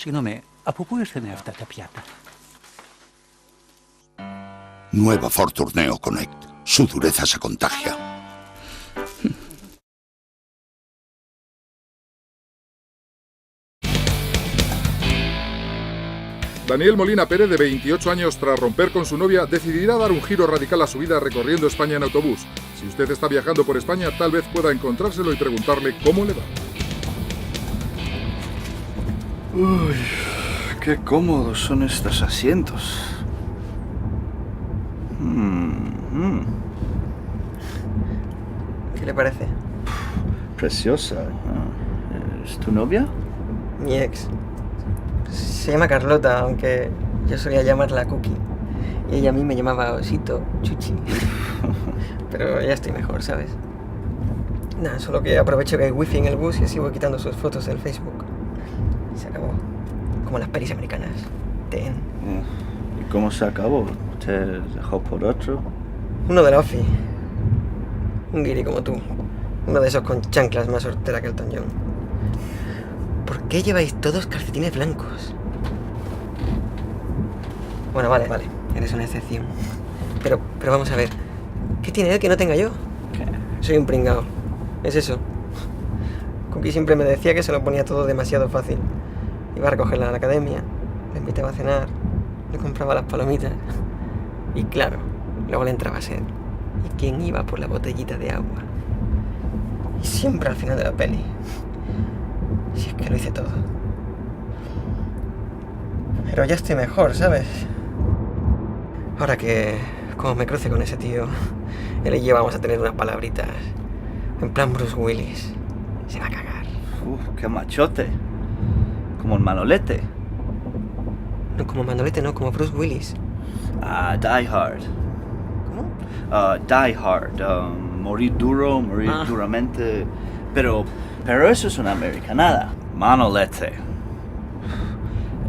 Secondo me, a può essere una tapiata. Nueva Ford Tourneo Connect. Su dureza se contagia. Daniel Molina Pérez, de 28 años, tras romper con su novia, decidirá dar un giro radical a su vida recorriendo España en autobús. Si usted está viajando por España, tal vez pueda encontrárselo y preguntarle cómo le va. Uy, qué cómodos son estos asientos. ¿Qué le parece? Preciosa. ¿Es tu novia? Mi ex. Se llama Carlota, aunque yo solía llamarla Cookie. Y ella a mí me llamaba Osito, Chuchi. Pero ya estoy mejor, ¿sabes? Nada, solo que aprovecho que hay wifi en el bus y así voy quitando sus fotos del Facebook. Y se acabó. Como las pelis americanas. Ten. ¿Y cómo se acabó? ¿Te dejó por otro? Uno de la OFI. Un guiri como tú. Uno de esos con chanclas más hortera que Elton John. ¿Por qué lleváis todos calcetines blancos? Bueno, vale. Eres una excepción. Pero vamos a ver. ¿Qué tiene él que no tenga yo? ¿Qué? Soy un pringao. Es eso. Cookie siempre me decía que se lo ponía todo demasiado fácil. Iba a recogerla a la academia, le invitaba a cenar, le compraba las palomitas. Y claro, luego le entraba sed. ¿Y quién iba por la botellita de agua? Y siempre al final de la peli. Si es que lo hice todo. Pero ya estoy mejor, ¿sabes? Ahora que, como me cruce con ese tío, él y yo vamos a tener unas palabritas. En plan Bruce Willis. Se va a cagar. ¡Qué machote! Como el Manolete. No, como Manolete, no, como Bruce Willis. Die Hard. ¿Cómo? Die Hard. Morir duro, morir duramente. Pero eso es una americanada. Manolete.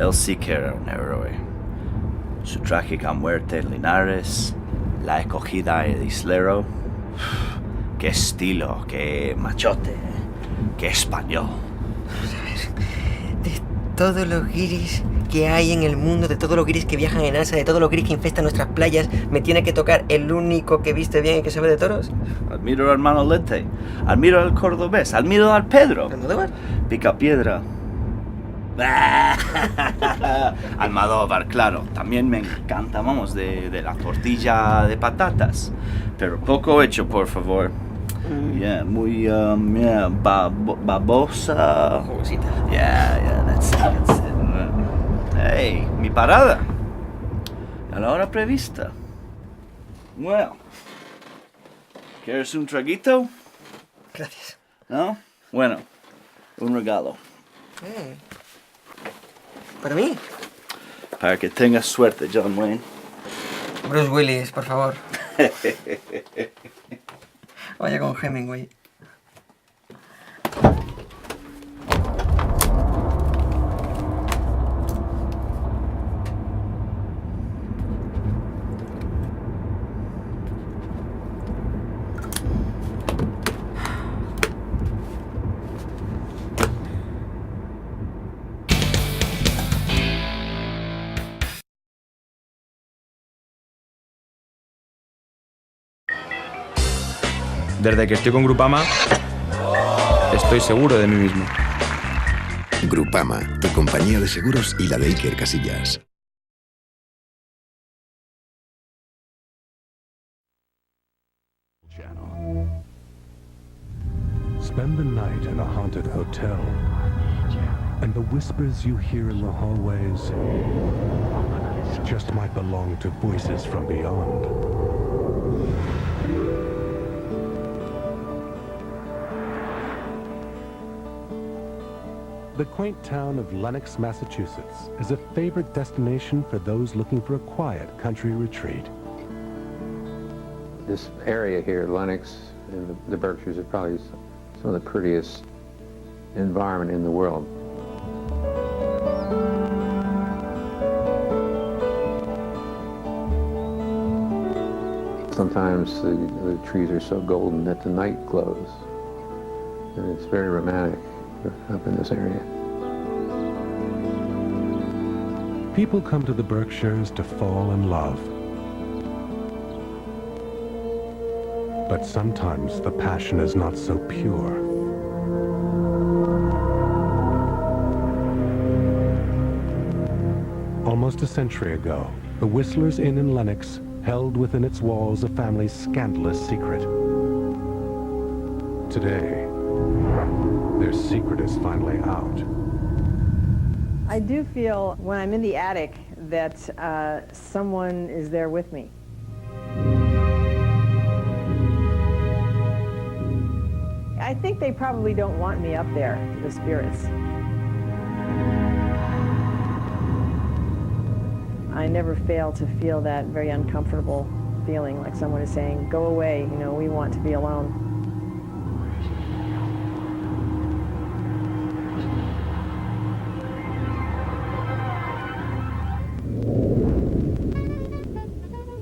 Él sí que era un héroe. Su trágica muerte en Linares, la acogida de Islero. Qué estilo, qué machote, qué español. ¿Sabes? De todos los guiris que hay en el mundo, de todos los guiris que viajan en alza, de todos los guiris que infestan nuestras playas, ¿me tiene que tocar el único que viste bien y que sabe de toros? Admiro al Manolete, admiro al cordobés, admiro al Pedro. ¿Almodóvar? Picapiedra. Almodóvar, claro. También me encanta, vamos, de la tortilla de patatas. Pero poco hecho, por favor. Muy, babosa. Jugosita. That's it. Hey, mi parada. A la hora prevista. Well. ¿Quieres un traguito? Gracias. ¿No? Bueno, un regalo. ¿Para mí? Para que tengas suerte, John Wayne. Bruce Willis, por favor. Vaya con Hemingway. Desde que estoy con Grupama, estoy seguro de mí mismo. Grupama, tu compañía de seguros y la de Iker Casillas. Spend the night in a haunted hotel, and the whispers you hear in the hallways just might belong to voices from beyond. The quaint town of Lenox, Massachusetts is a favorite destination for those looking for a quiet country retreat. This area here, Lenox and the Berkshires, are probably some of the prettiest environment in the world. Sometimes the trees are so golden that the night glows, and it's very romantic up in this area. People come to the Berkshires to fall in love. But sometimes the passion is not so pure. Almost a century ago, the Whistler's Inn in Lenox held within its walls a family's scandalous secret. Today, their secret is finally out. I do feel when I'm in the attic that someone is there with me. I think they probably don't want me up there, the spirits. I never fail to feel that very uncomfortable feeling, like someone is saying, go away, you know, we want to be alone.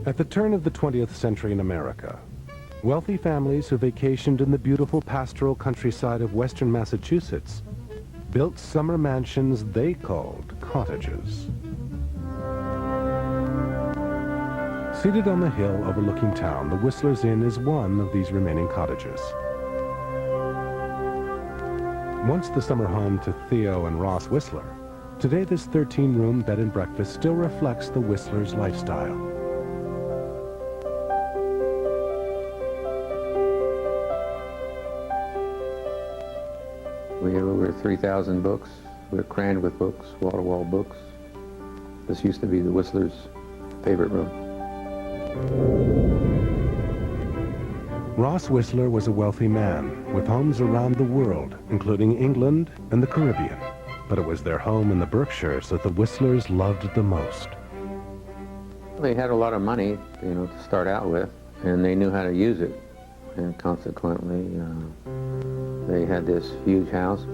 At the turn of the 20th century in America, wealthy families who vacationed in the beautiful pastoral countryside of western Massachusetts built summer mansions they called cottages. Seated on the hill overlooking town, the Whistler's Inn is one of these remaining cottages. Once the summer home to Theo and Ross Whistler, today this 13-room bed and breakfast still reflects the Whistler's lifestyle. We have over 3,000 books. We're crammed with books, wall-to-wall books. This used to be the Whistler's favorite room. Ross Whistler was a wealthy man with homes around the world, including England and the Caribbean. But it was their home in the Berkshires that the Whistlers loved the most. They had a lot of money, you know, to start out with, and they knew how to use it. And consequently, they had this huge house.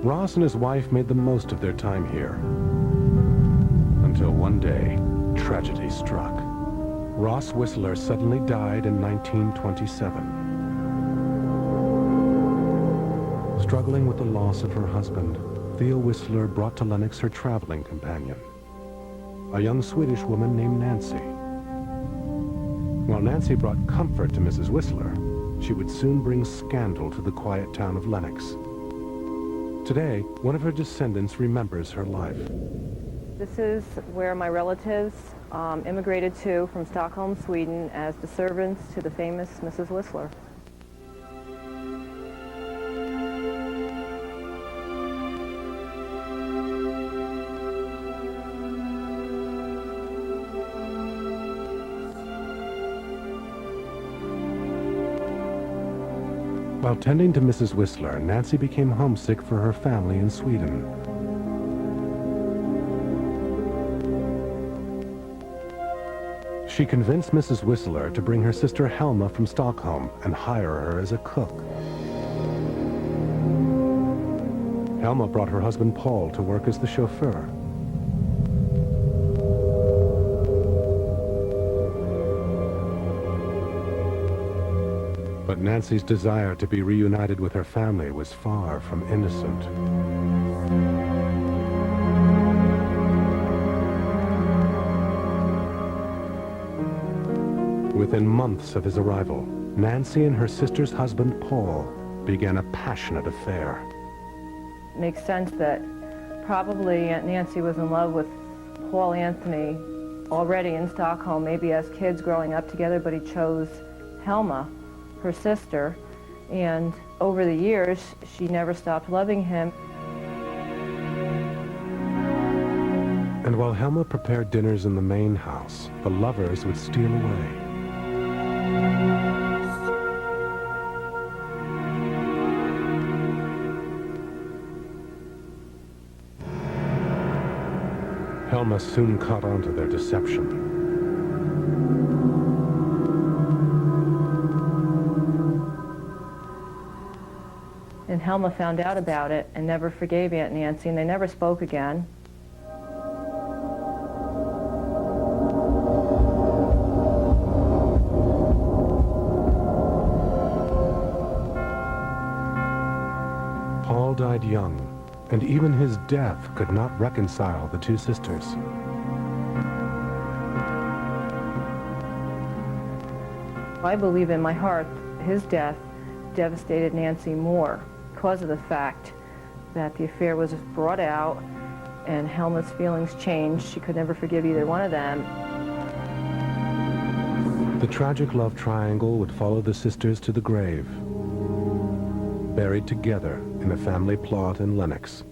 Ross and his wife made the most of their time here. Until one day, tragedy struck. Ross Whistler suddenly died in 1927. Struggling with the loss of her husband, Thea Whistler brought to Lenox her traveling companion, a young Swedish woman named Nancy. While Nancy brought comfort to Mrs. Whistler, she would soon bring scandal to the quiet town of Lenox. Today, one of her descendants remembers her life. This is where my relatives immigrated to from Stockholm, Sweden, as the servants to the famous Mrs. Whistler. While tending to Mrs. Whistler, Nancy became homesick for her family in Sweden. She convinced Mrs. Whistler to bring her sister Helma from Stockholm and hire her as a cook. Helma brought her husband Paul to work as the chauffeur. But Nancy's desire to be reunited with her family was far from innocent. Within months of his arrival, Nancy and her sister's husband Paul began a passionate affair. It makes sense that probably Aunt Nancy was in love with Paul Anthony already in Stockholm, maybe as kids growing up together, but he chose Helma, her sister, and over the years she never stopped loving him. And while Helma prepared dinners in the main house, the lovers would steal away. Helma soon caught on to their deception. And Helma found out about it and never forgave Aunt Nancy, and they never spoke again. Paul died young, and even his death could not reconcile the two sisters. I believe in my heart his death devastated Nancy more because of the fact that the affair was brought out and Helma's feelings changed. She could never forgive either one of them. The tragic love triangle would follow the sisters to the grave, buried together in a family plot in Lenox.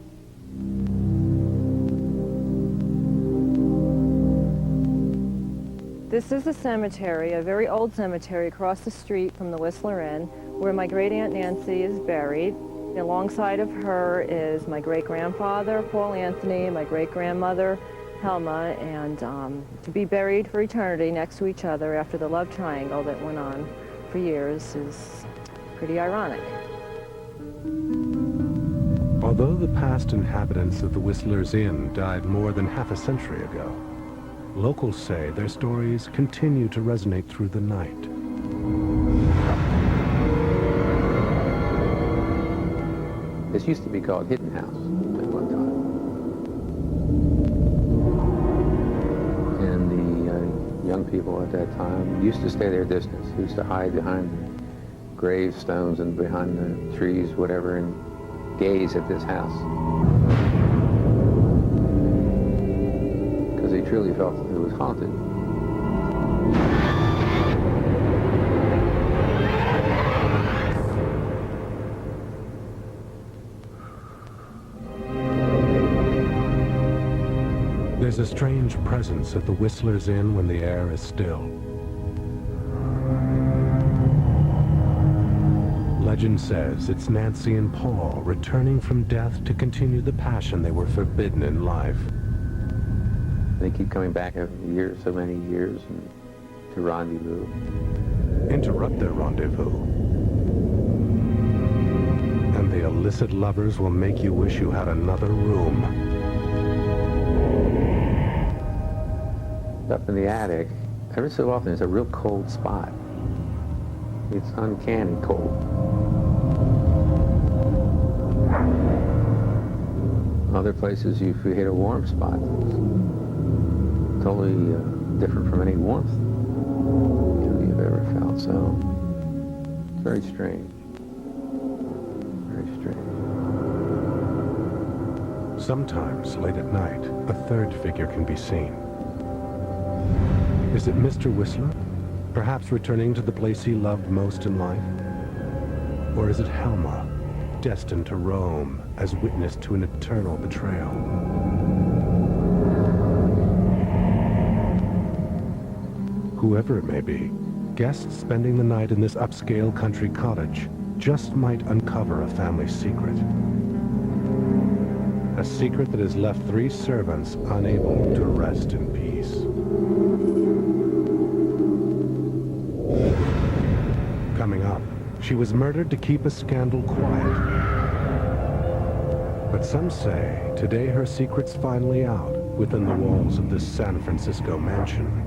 This is a cemetery, a very old cemetery across the street from the Whistler Inn, where my great-aunt Nancy is buried. Alongside of her is my great-grandfather, Paul Anthony, my great-grandmother, Helma, and to be buried for eternity next to each other after the love triangle that went on for years is pretty ironic. Although the past inhabitants of the Whistler's Inn died more than half a century ago, locals say their stories continue to resonate through the night. This used to be called Hidden House at one time. And the young people at that time used to stay their distance, used to hide behind the gravestones and behind the trees, whatever, and gaze at this house. Because they truly felt that it was haunted. There's a strange presence at the Whistler's Inn when the air is still. Legend says it's Nancy and Paul returning from death to continue the passion they were forbidden in life. They keep coming back every year, so many years, and to rendezvous. Interrupt their rendezvous, and the illicit lovers will make you wish you had another room. Up in the attic, every so often there's a real cold spot. It's uncanny cold. Other places you hit a warm spot. It's totally different from any warmth you've ever felt. So it's very strange. Very strange. Sometimes, late at night, a third figure can be seen. Is it Mr. Whistler, perhaps returning to the place he loved most in life? Or is it Helma, destined to roam as witness to an eternal betrayal? Whoever it may be, guests spending the night in this upscale country cottage just might uncover a family secret. A secret that has left 3 servants unable to rest in peace. Coming up, she was murdered to keep a scandal quiet. But some say today her secret's finally out within the walls of this San Francisco mansion.